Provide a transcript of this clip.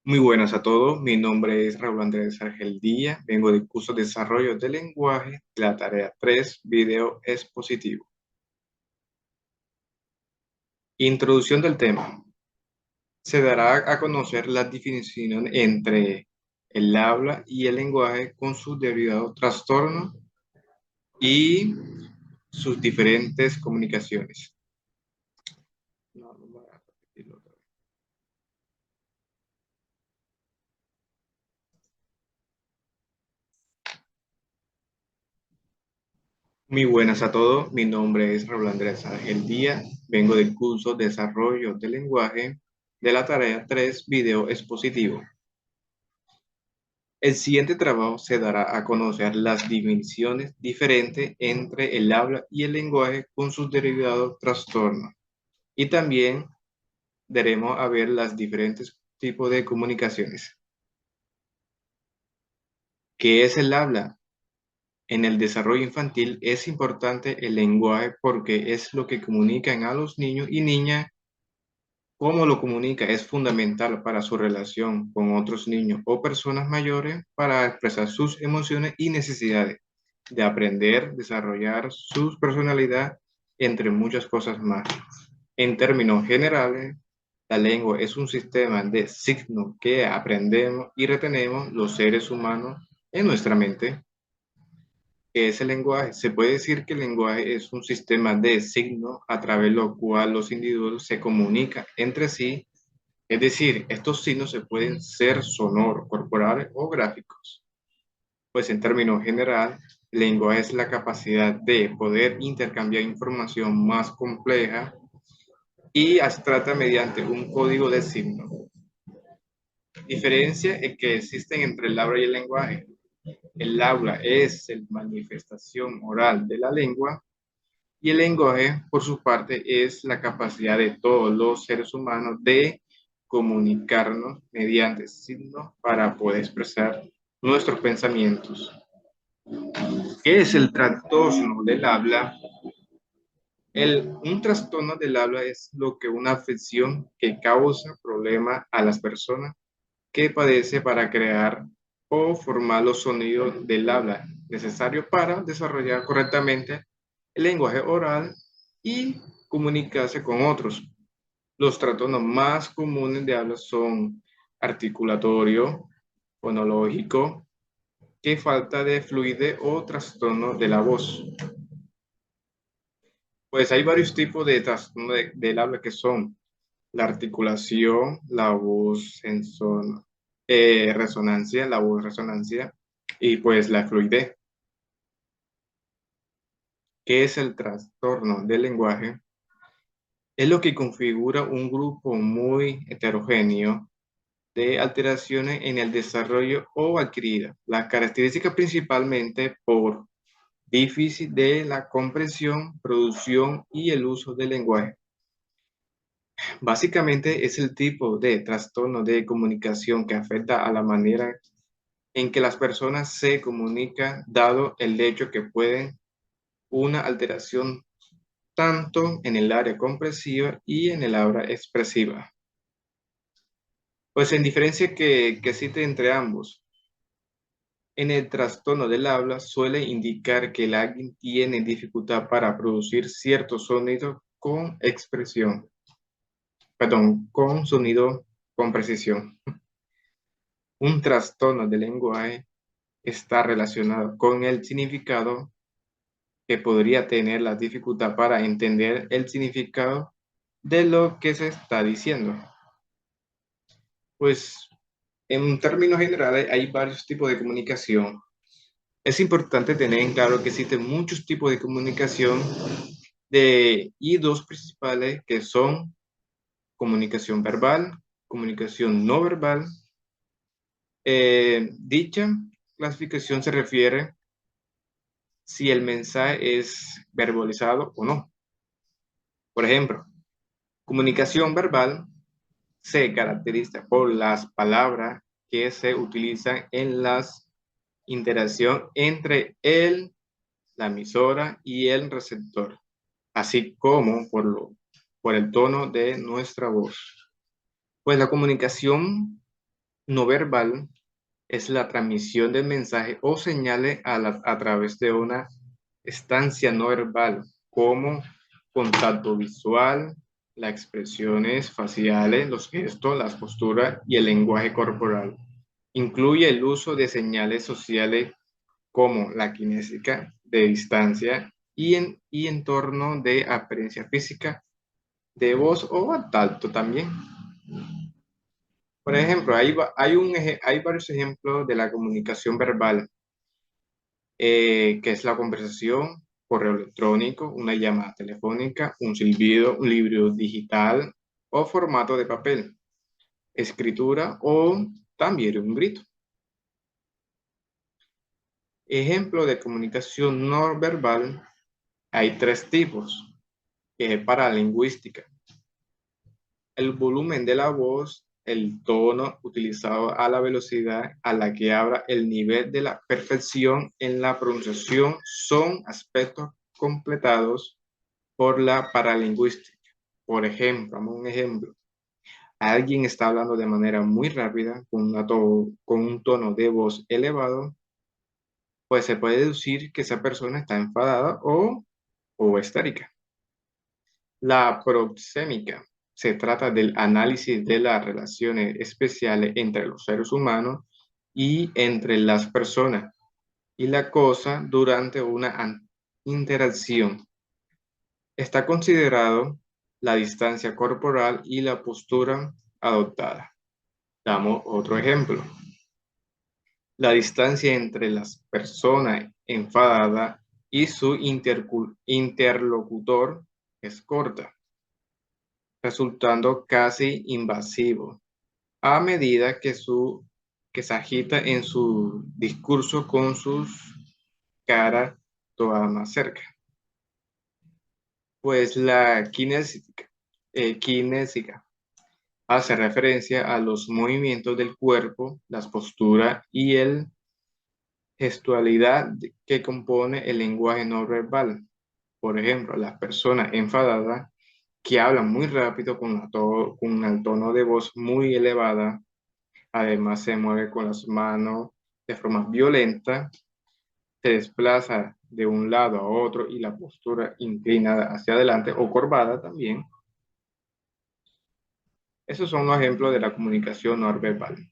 Muy buenas a todos, mi nombre es Raúl Andrés Argel Díaz, vengo del curso de Desarrollo del Lenguaje de la tarea 3, Video Expositivo. Introducción del tema. Se dará a conocer la definición entre el habla y el lenguaje con sus derivados trastornos y sus diferentes comunicaciones. No, no voy a repetirlo otra vez. Muy buenas a todos, mi nombre es Raúl Andrés Ángel Díaz, vengo del curso Desarrollo del Lenguaje de la tarea 3, Video Expositivo. El siguiente trabajo se dará a conocer las dimensiones diferentes entre el habla y el lenguaje con sus derivados trastornos. Y también daremos a ver las diferentes tipos de comunicaciones. ¿Qué es el habla? En el desarrollo infantil es importante el lenguaje porque es lo que comunican a los niños y niñas. Cómo lo comunica es fundamental para su relación con otros niños o personas mayores para expresar sus emociones y necesidades de aprender, desarrollar su personalidad, entre muchas cosas más. En términos generales, la lengua es un sistema de signos que aprendemos y retenemos los seres humanos en nuestra mente. ¿Qué es el lenguaje? Se puede decir que el lenguaje es un sistema de signos a través de lo cual los individuos se comunican entre sí. Es decir, estos signos se pueden ser sonoros, corporales o gráficos. Pues en términos general, el lenguaje es la capacidad de poder intercambiar información más compleja y abstracta mediante un código de signos. Diferencia es que existen entre el habla y el lenguaje. El habla es la manifestación oral de la lengua y el lenguaje, por su parte, es la capacidad de todos los seres humanos de comunicarnos mediante signos para poder expresar nuestros pensamientos. ¿Qué es el trastorno del habla? Un trastorno del habla es lo que una afección que causa problemas a las personas que padece para crear o formar los sonidos del habla necesarios para desarrollar correctamente el lenguaje oral y comunicarse con otros. Los trastornos más comunes de habla son articulatorio, fonológico, que falta de fluidez o trastorno de la voz. Pues hay varios tipos de trastorno del habla que son la articulación, la voz en resonancia, la voz resonancia y pues la fluidez. ¿Qué es el trastorno del lenguaje? Es lo que configura un grupo muy heterogéneo de alteraciones en el desarrollo o adquirida. Las características principalmente por déficit de la comprensión, producción y el uso del lenguaje. Básicamente es el tipo de trastorno de comunicación que afecta a la manera en que las personas se comunican, dado el hecho que pueden una alteración tanto en el área comprensiva y en el área expresiva. Pues en diferencia que existe entre ambos, en el trastorno del habla suele indicar que el alguien tiene dificultad para producir ciertos sonidos con expresión, perdón, con sonido con precisión. Un trastorno del lenguaje está relacionado con el significado que podría tener la dificultad para entender el significado de lo que se está diciendo. Pues en términos generales hay varios tipos de comunicación. Es importante tener en claro que existen muchos tipos de comunicación y dos principales que son comunicación verbal, comunicación no verbal. Dicha clasificación se refiere si el mensaje es verbalizado o no. Por ejemplo, comunicación verbal se caracteriza por las palabras que se utilizan en las interacción entre la emisora y el receptor, así como por el tono de nuestra voz. Pues la comunicación no verbal es la transmisión de mensajes o señales a través de una estancia no verbal, como contacto visual, las expresiones faciales, los gestos, las posturas y el lenguaje corporal. Incluye el uso de señales sociales como la kinésica de distancia y entorno de apariencia física, de voz o al tacto también. Por ejemplo, hay varios ejemplos de la comunicación verbal, que es la conversación, correo electrónico, una llamada telefónica, un silbido, un libro digital o formato de papel, escritura o también un grito. Ejemplo de comunicación no verbal, hay tres tipos, paralingüística. El volumen de la voz, el tono utilizado a la velocidad a la que habla, el nivel de la perfección en la pronunciación son aspectos completados por la paralingüística. Por ejemplo, vamos a un ejemplo. Alguien está hablando de manera muy rápida, con un tono de voz elevado, pues se puede deducir que esa persona está enfadada o histérica. La proxémica se trata del análisis de las relaciones especiales entre los seres humanos y entre las personas y la cosa durante una interacción. Está considerado la distancia corporal y la postura adoptada. Damos otro ejemplo. La distancia entre las personas enfadadas y su interlocutor es corta, resultando casi invasivo a medida que se agita en su discurso con sus caras toda más cerca. Pues la kinésica hace referencia a los movimientos del cuerpo, las posturas y el gestualidad que compone el lenguaje no verbal. Por ejemplo, las personas enfadadas que hablan muy rápido con el tono de voz muy elevada, además se mueve con las manos de forma violenta, se desplaza de un lado a otro y la postura inclinada hacia adelante o curvada también. Esos son los ejemplos de la comunicación no verbal.